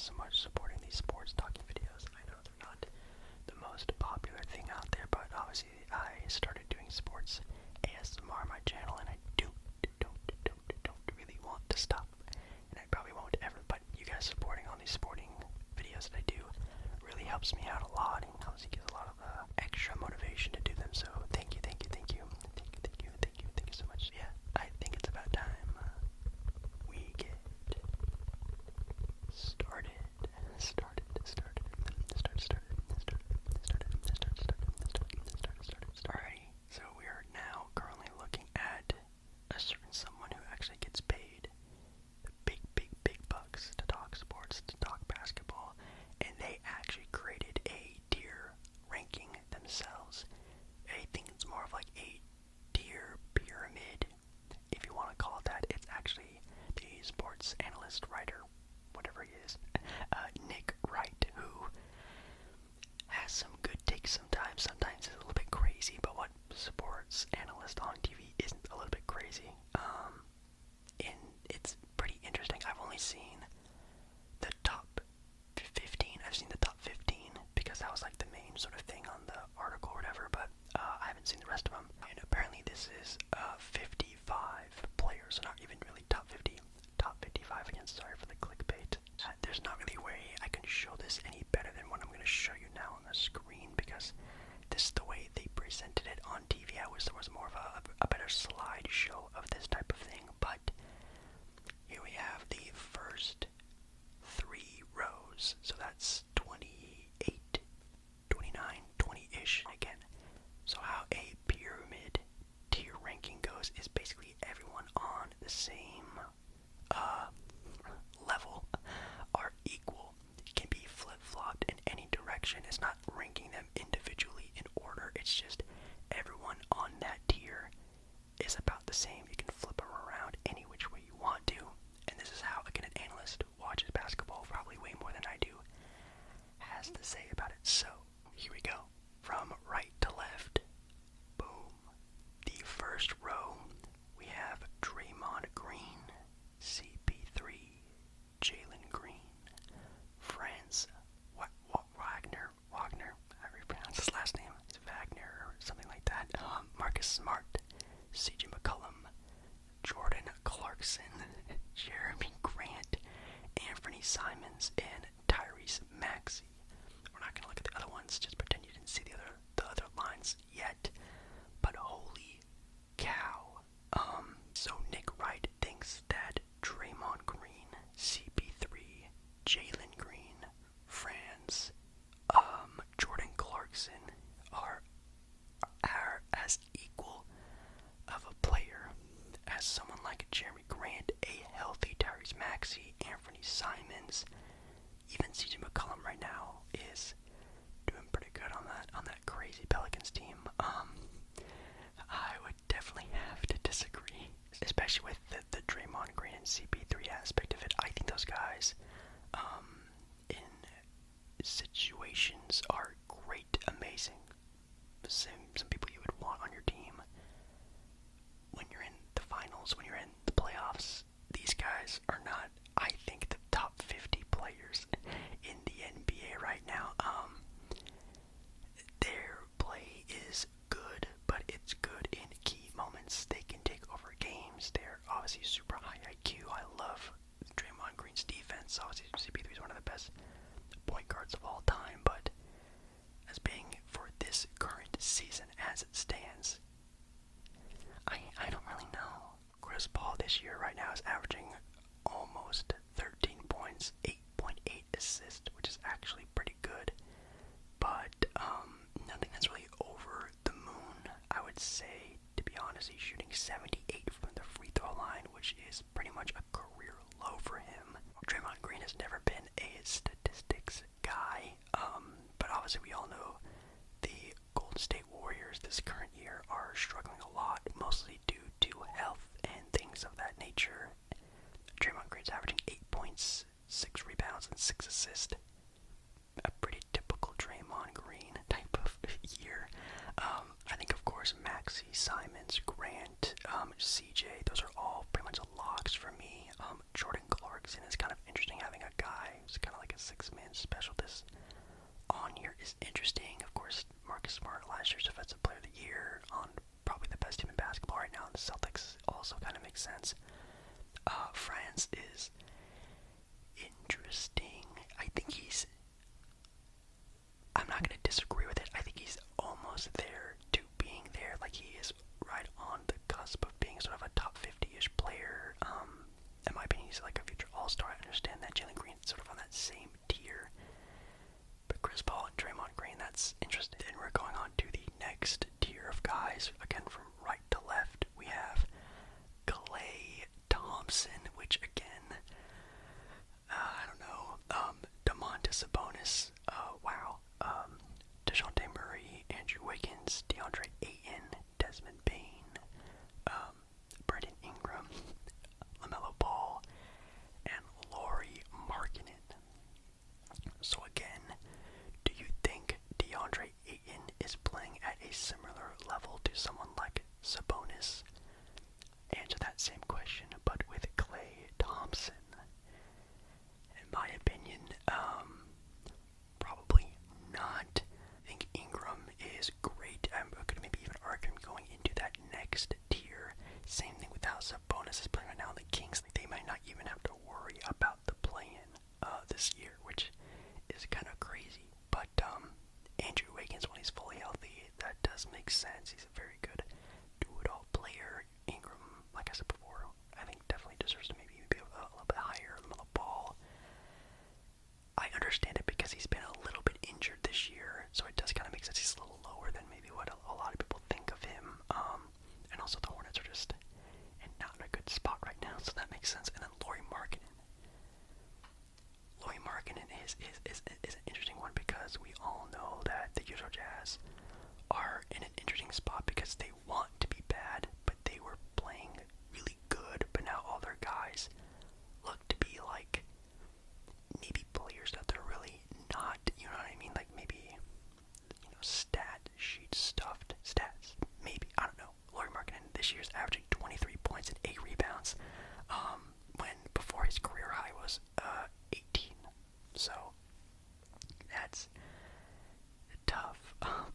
guys so much supporting these sports talking videos. I know they're not the most popular thing out there, but obviously I started doing sports ASMR on my channel, and I don't really want to stop, and I probably won't ever. But you guys supporting all these sporting videos that I do really helps me out a lot, and obviously gives a lot of extra motivation to do them. So thank you so much. Yeah, I think it's about time we get started. Alrighty, so we are now currently looking at a certain someone who actually gets paid the big bucks to talk sports, to talk basketball, and they actually created a tier ranking themselves. I think it's more of like a tier pyramid, if you want to call it that. It's actually the sports analyst, writer, whatever he is, Nick Wright, who has some good takes sometimes. Sometimes it's a little bit crazy, but what sports analyst on TV isn't a little bit crazy. And it's pretty interesting. I've only seen the top 15. I've seen the top 15 because that was like the main sort of thing on the article or whatever, but I haven't seen the rest of them. And apparently this is 55 players, so not even really top 50, top 55 again. Sorry for the clickbait. There's not really a way I can show this any better than what I'm going to show you now on the screen, because this is the way they presented it on TV. I wish there was more of a better slideshow of this type of thing, but here we have the first 3 rows, so that's 28, 29, 20-ish again. So how a pyramid tier ranking goes is basically everyone on the same level are equal. It can be flip-flopped in any direction. It's not ranking them individually in order. It's just everyone on that tier is about the same. You can flip them around any which way you want to. And this is how, again, an analyst who watches basketball probably way more than I do has to say about it. So here we go. From right to left. Boom. The first row, we have Draymond Green, CP3, Jalen Green, Franz Wagner, however you pronounce his last name, it's Wagner or something like that, Marcus Smart, CJ McCollum, Jordan Clarkson, Jeremy Grant, Anthony Simons, and Tyrese Maxey. We're not going to look at the other ones, just pretend you didn't see the other lines yet, but holy cow. So Nick Wright thinks that Draymond Green, CP3, Jalen Green, Franz, Jordan Clarkson are as equal of a player as someone like Jeremy Grant, a healthy Tyrese Maxey, Anthony Simons, even CJ McCollum right now is doing pretty good on that crazy Pelicans team. I would definitely have to disagree, especially with the Draymond Green and CP3 aspect of it. I think those guys, in situations, are great, amazing. Some people you would want on your team. When you're in the finals, when you're in the playoffs, these guys are not, I think, the top 50 players in the NBA right now. Their play is good, but it's good in key moments. They can take over games. They're obviously super high IQ. I love Draymond Green's defense. Obviously, CP3 is one of the best point guards of all time, but as being for this current season as it stands, I don't really know. Chris Paul this year right now is averaging almost 13 points, 8.8 assists, which is actually pretty good, but nothing that's really over the moon. I would say, to be honest, he's shooting 78 from the free throw line, which is pretty much a career low for him. Draymond Green has never been a statistics guy, but obviously we all know the Golden State Warriors this current year are struggling a lot, mostly due to health and things of that nature. Draymond Green's averaging 8 points, 6 rebounds, and 6 assists. A pretty typical Draymond Green type of year. I think, of course, Maxey, Simons, Grant, CJ, those are all pretty much locks for me. Jordan Clarkson is kind of interesting, having a guy who's kind of like a is interesting. Of course, Marcus Smart, last year's Defensive Player of the Year on probably the best team in basketball right now, and the Celtics also kind of makes sense. France is interesting. I'm not going to disagree with it. I think he's almost there to being there. Like, he is right on the cusp of being sort of a top 50-ish player. In my opinion, he's like a future all-star. I understand that Jalen Green's sort of on that same tier. But Chris Paul and Draymond Green, that's interesting. Then we're going on to the next tier of guys. Again, from right to left, we have Klay Thompson, which again, I don't know, Domantas Sabonis, wow, DeJounte Murray, Andrew Wiggins, DeAndre Ayton, Desmond Bane, Brandon Ingram, LaMelo Ball, and Lauri Markkanen. So again, do you think DeAndre Ayton is playing at a similar level to someone like Sabonis? Answer that same question, but with Klay Thompson. In my opinion, probably not. I think Ingram is great. I'm going to maybe even argue him going into that next tier. Same thing with how Sabonis is playing right now in the Kings. They might not even have to worry about the play-in this year, which is kind of crazy. But Andrew Wiggins, when he's fully healthy, that does make sense. He's a very good do-it-all player. Ingram, like I said before, I think definitely deserves to maybe be a little bit higher on the ball. I understand it because he's been a little bit injured this year, so it does kind of make sense. He's a little lower than maybe what a lot of people think of him. And also the Hornets are just not in a good spot right now, so that makes sense. And then Lauri Markkanen. Lauri Markkanen is an interesting one because we all know that the Utah Jazz are in an interesting spot because they want to be bad, but they were playing really good, but now all their guys look to be like maybe players that they're really not, you know what I mean? Like maybe, stat sheet stuffed stats. Maybe, I don't know. Lauri Markkanen this year's averaging 23 points and 8 rebounds, when before his career high was 18. So that's tough. Oh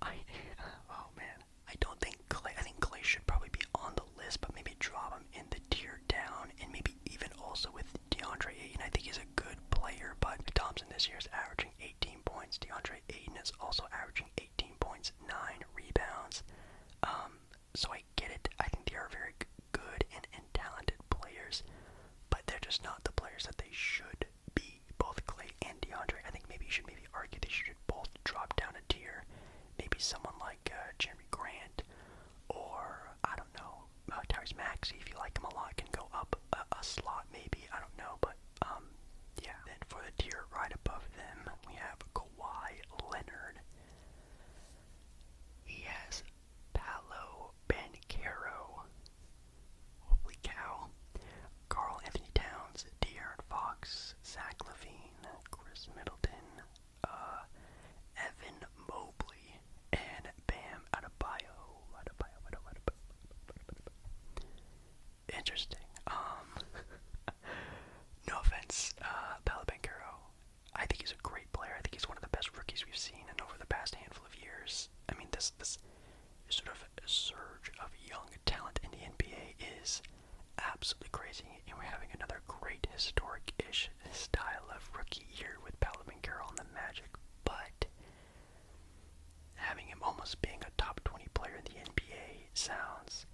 man, I think Klay should probably be on the list, but maybe drop him in the tier down, and maybe even also with DeAndre Ayton. I think he's a good player, but Thompson this year is averaging 18 points. DeAndre Ayton is also averaging 18 points, 9 rebounds. So I get it. I think they are very good and talented players, but they're just not the players that they should be. Both Klay and DeAndre. I think maybe you should argue they should both drop down a tier. Maybe someone like Jeremy Grant, or I don't know, Tyrese Maxey, if you like him a lot, can go up a slot maybe. I don't know, but yeah. Then for the tier right above them, we have Kawhi Leonard. He has Paolo Banchero, holy cow, Karl Anthony Towns, De'Aaron Fox, Zach LaVine, Chris Middleton, Evan Mobley, and Bam Adebayo. Interesting. No offense, Paolo Banchero. I think he's a great player. I think he's one of the best rookies we've seen in over the past handful of years. I mean, this sort of surge of young talent in the NBA is absolutely crazy, and we're having another great historic-ish style of rookie year with Paolo Banchero on the Magic, but having him almost being a top 20 player in the NBA sounds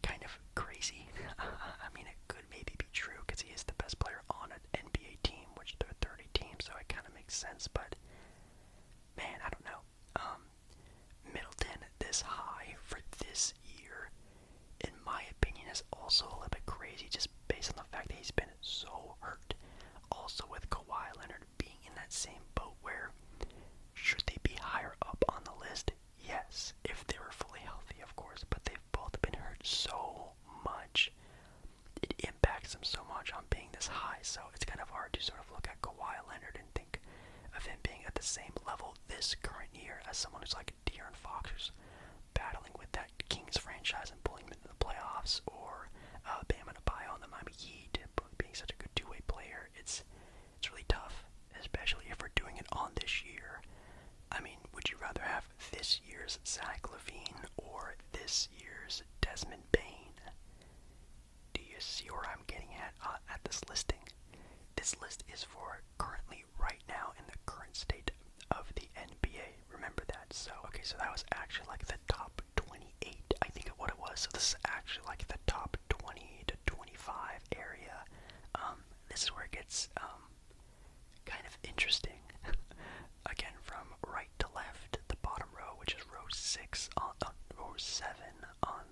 kind of crazy. I mean, it could maybe be true because he is the best player on an NBA team, which they're 30 teams, so it kind of makes sense, but man, I don't know. Middleton this high for this year, in my opinion, is also a little bit crazy just based on the fact that he's been so hurt. Also with Kawhi Leonard being in that same boat where should they be higher up on the list? Yes, if they were fully healthy, of course, but they've both been hurt so much. It impacts them so much on being this high, so it's kind of hard to sort of look at Kawhi Leonard and think of him being at the same level this current year as someone who's like De'Aaron Fox, who's battling with that Kings franchise and pulling him into the playoffs, or Bam Adebayo on the Miami Heat being such a good two-way player. It's really tough, especially if we're doing it on this year. I mean, so that was actually like the top 28, I think what it was. So this is actually like the top 20 to 25 area. This is where it gets kind of interesting. Again, from right to left, the bottom row, which is row 6 on row 7 on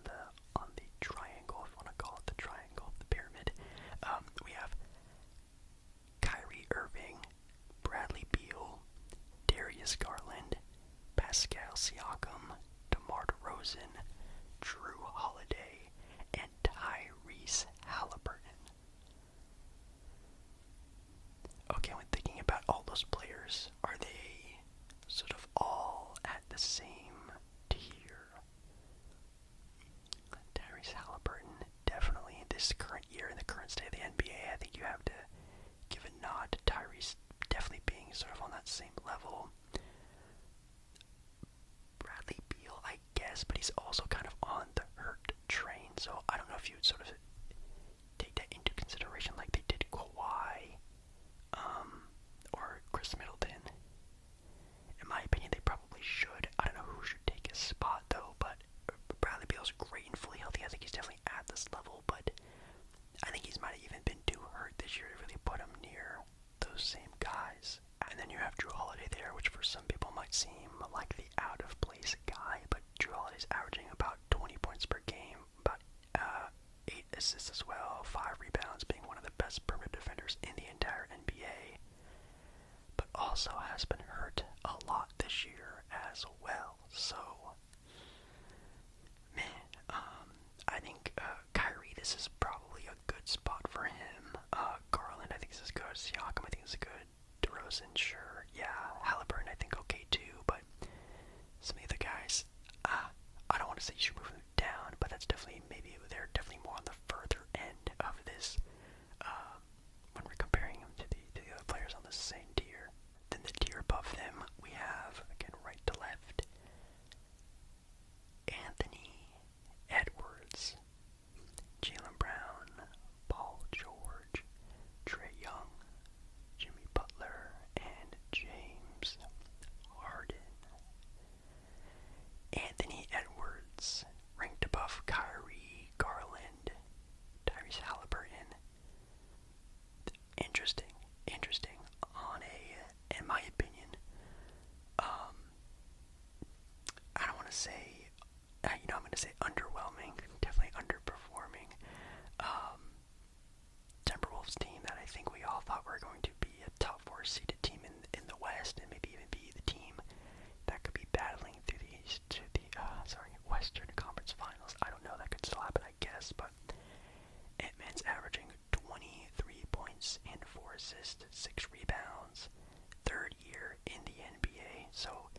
the triangle, if you want to call it the triangle, the pyramid. We have Kyrie Irving, Bradley Beal, Darius Garland, Pascal Siakam, DeMar DeRozan, Drew Holiday, and Tyrese Haliburton. Okay, when thinking about all those players, are they sort of all at the same tier? Tyrese Haliburton, definitely in this current year, in the current state of the NBA, I think you have to give a nod to Tyrese definitely being sort of on that same level. Bradley Beal, I guess, but he's also kind of on the hurt train, so I don't know if you would sort of take that into consideration like they did Kawhi, or Chris Middleton. In my opinion, they probably should. I don't know who should take his spot, though, but Bradley Beal's great and fully healthy. I think he's definitely at this level, but I think he's might have even been too hurt this year to really put him near those same guys. And then you have Drew Holiday there, which for some people might seem like the out-of-place guy, but Drew Holiday's averaging about 20 points per game, about 8 assists as well, 5 rebounds, being one of the best perimeter defenders in the entire NBA, but also has been hurt a lot this year as well. So, man, I think Kyrie, this is probably a good spot for him. Garland, I think this is good. Siakam, I think this is good. DeRozan, sure. Yeah, Haliburton, I think okay too, but some of the guys, I don't want to say you should move them down, but that's definitely, maybe they're definitely more on the further end of this, when we're comparing them to the other players on the same tier. Then the tier above them, we have, again, right to left, Anthony Edwards, Jaylen Brown, Paul George, Trae Young, Jimmy Butler, and James Harden. Anthony Edwards, ranked above Kyrie, Garland, Tyrese Haliburton. Interesting on a, in my opinion, I don't want to say, I'm going to say underwhelming, definitely underperforming, Timberwolves team that I think we all thought were going to be a top 4 seeded team in the West, and maybe even be the team that could be battling through the Western Conference Finals. I don't know, that could still happen, I guess, but Ant-Man's averaging 23 points and 4 assists, 6 rebounds, third year in the NBA. So,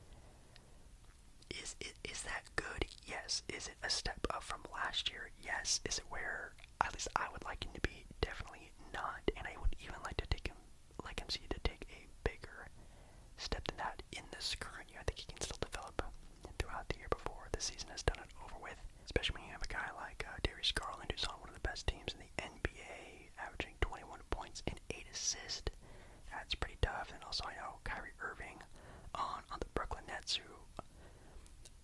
is that good? Yes. Is it a step up from last year? Yes. Is it where at least I would like him to be? Definitely not. And I would even like him to take a bigger step than that in this current year. I think he can still develop throughout the year before the season is done and over with. Especially when you have a guy like Darius Garland, who's on one of the best teams in the NBA, averaging 21 points and 8 assists. That's pretty tough. And also, I know Kyrie Irving on the Brooklyn Nets, who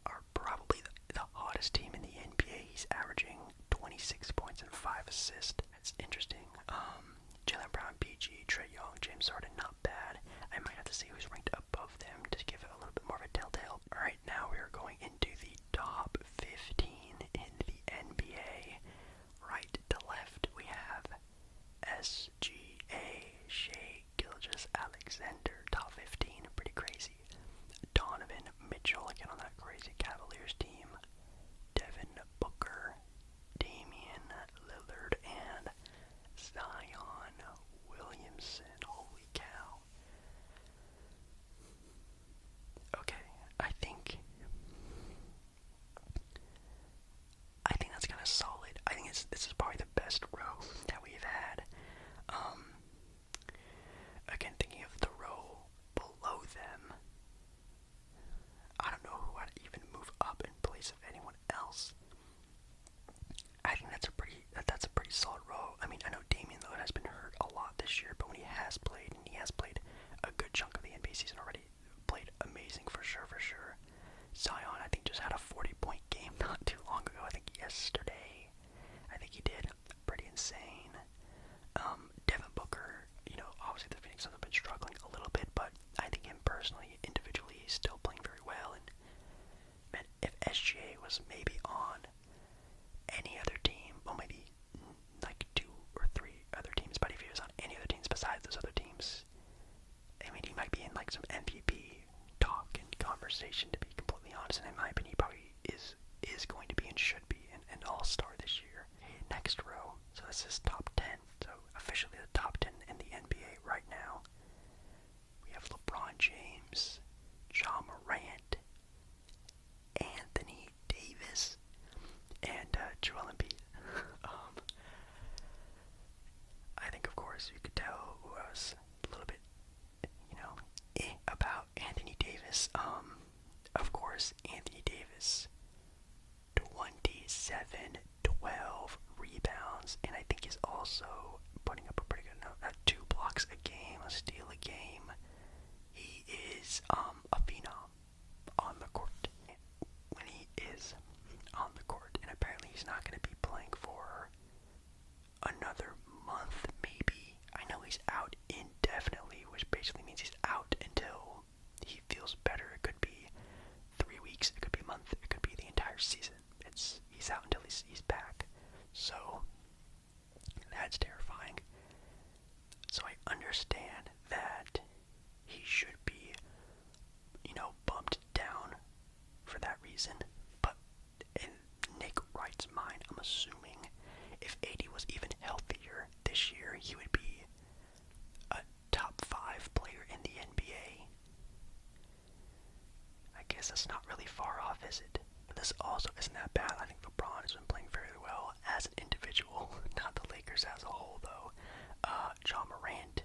are probably the hottest team in the NBA. He's averaging 26 points and 5 assists. That's interesting. Jaylen Brown, PG, Trae Young, James Harden, not bad. I might have to see who's ranked above them to give it a little bit more of a telltale. Alright, now we are going into the top 15 in the NBA. Right to left, we have SGA, Shai Gilgeous-Alexander, top 15, pretty crazy. Donovan Mitchell, again on that crazy Cavaliers team. Devin Booker, Damian Lillard, and Zion Williamson. Holy cow. Okay, I think that's kind of solid. I think this is probably the best row that we've had. Again, thinking of the row below them, I don't know who I'd even move up in place of anyone else. I think that's a pretty solid row. I mean, I know Damian Lillard has been hurt a lot this year, but when he has played, and he has played a good chunk of the NBA season already, played amazing for sure. Zion conversation, to be completely honest, and in my opinion, he probably is going to be and should be an all-star this year. Next row, so this is top 10, so officially the top 10 in the NBA right now. We have LeBron James, Ja Morant, Anthony Davis, and Joel Embiid. I think, of course, you could tell who I was a little bit, about Anthony Davis. Of course, Anthony Davis, 27, 12 rebounds, and I think he's also putting up a pretty good note. 2 blocks a game, a steal a game. He is a phenom on the court. When he is on the court, and apparently he's not going to be playing for another month, maybe. I know he's out indefinitely, which basically means he's out until he feels better. It could be 3 weeks, it could be a month, it could be the entire season. He's out until he's back. So that's terrifying. So I understand that he should be, bumped down for that reason. But in Nick Wright's mind, I'm assuming if AD was even healthier this year, he would be a top 5 player in the NBA. I guess that's not really far off, is it? But this also isn't that bad. I think LeBron has been playing very well as an individual, not the Lakers as a whole, though. Ja Morant,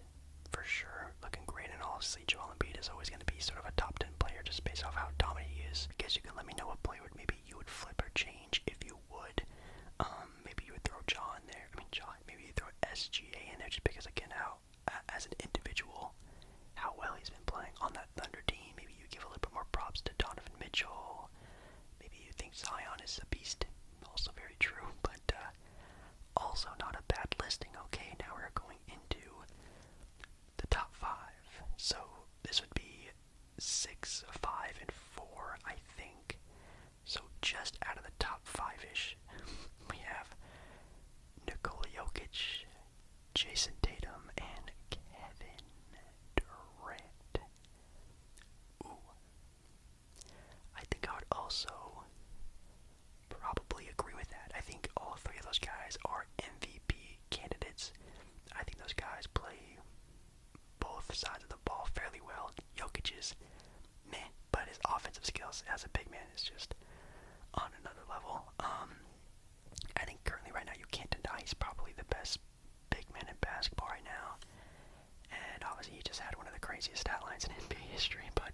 for sure, looking great, and obviously Joel Embiid is always going to be sort of a top 10 player just based off how dominant he is. I guess you can let me know what player maybe you would flip or change if you would. Maybe you would throw maybe you throw SGA in there just because, again, how, as an individual, how well he's been playing on that Thunder team. Maybe you give a little bit more props to Donovan Mitchell. Maybe you think Zion is a beast. Also very true, but also not a bad listing. Okay, now we're going into the top 5. So this would be 6, 5, and 4, I think. So just out of the top 5-ish, we have Nikola Jokic, Jayson Tatum, and Kevin Durant. Ooh. I think I would also probably agree with that. I think all 3 of those guys are MVP candidates. I think those guys play both sides of the ball fairly well. Jokic is meh, but his offensive skills as a big man is just on another level. I think currently right now you can't deny he's probably the best big man in basketball right now. And obviously he just had one of the craziest stat lines in NBA history, but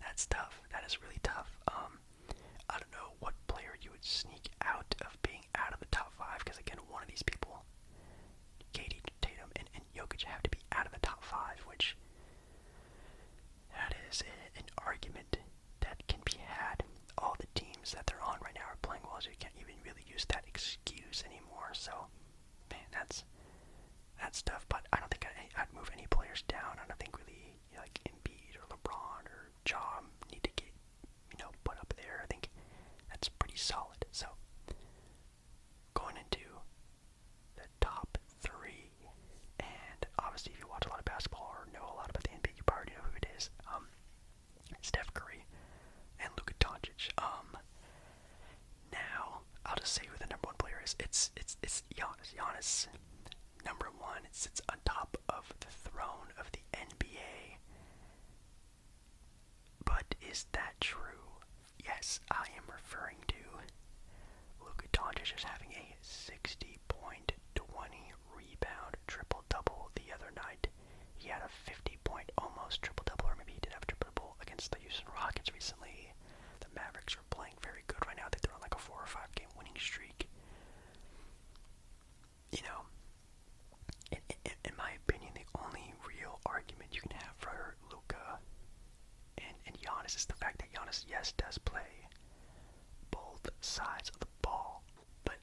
that's tough. That is really tough. I don't know what player you would sneak out of being out of the top 5, because again, one of these people, KD, Tatum, and Jokic, have to be out of the top 5, which that is an argument that can be had. All the teams that they're on right now are playing well, so you can't even really use that excuse anymore. So, man, that's tough. But I don't think I'd move any players down. I don't think really like Embiid or LeBron or Ja need to get put up there. I think that's pretty solid. So, going into the top 3, and obviously if you watch a lot of basketball or know a lot about the NBA, you probably know who it is. Steph Curry and Luka Dončić. Now I'll just say who the number 1 player is. It's Giannis. Giannis, number 1. It sits on top of the throne of the NBA. But is that true? Yes, I am referring to Luka Dončić as having a 60-point, 20 rebound triple-double the other night. He had a 50-point almost triple-double, or maybe he did have a triple-double against the Houston Rockets recently. The Mavericks are playing very good right now. I think they're on like a 4 or 5 game winning streak. In my opinion, the only real argument you can have for Luka and Giannis is the fact that Giannis, yes, does play both sides of the ball, but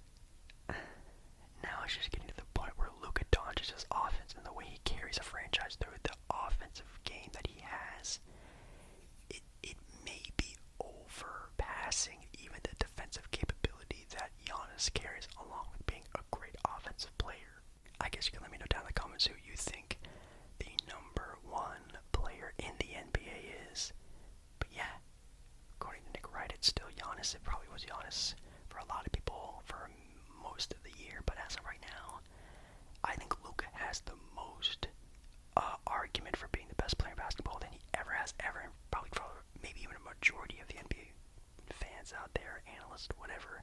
bust, whatever.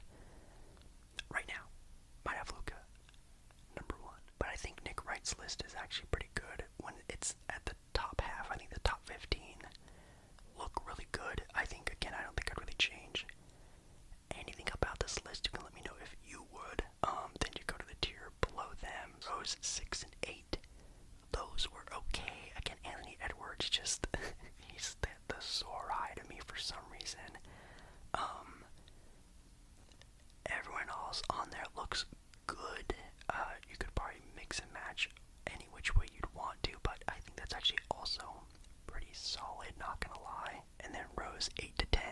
Right now, might have Luka, number 1. But I think Nick Wright's list is actually pretty good when it's at the top half. I think the top 15 look really good. I think, again, I don't think I'd really change anything about this list. You can let me know if you would. Then you go to the tier below them. Rose 6 and 8. Those were okay. Again, Anthony Edwards just he's the sore eye to me for some reason. Everyone else on there looks good. You could probably mix and match any which way you'd want to, but I think that's actually also pretty solid, not gonna lie. And then Rose 8 to 10.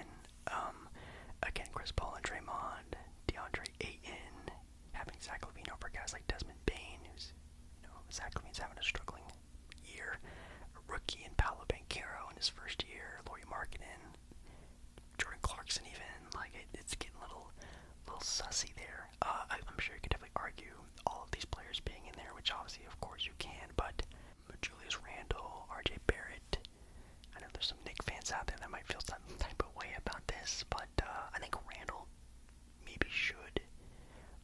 Again, Chris Paul and Draymond, DeAndre Ayton, having Zach LaVine over guys like Desmond Bane, who's, Zach LaVine's having a struggling year. A rookie in Paolo Banchero in his first year, Lauri Markkanen, Jordan Clarkson even. Like, it's getting a little sussy there. I'm sure you could definitely argue all of these players being in there, which obviously, of course, you can, but Julius Randle, RJ Barrett, I know there's some Knick fans out there that might feel some type of way about this, but I think Randle maybe should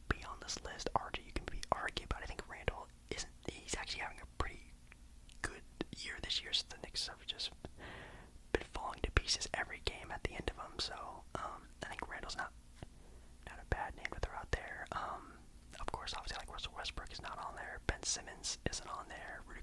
be on this list. RJ, you can maybe argue, but I think Randle isn't. He's actually having a pretty good year this year, so the Knicks have just been falling to pieces every game at the end of them, so I think Randle's not a bad name to throw out there. Of course, obviously, like Russell Westbrook is not on there. Ben Simmons isn't on there. Rudy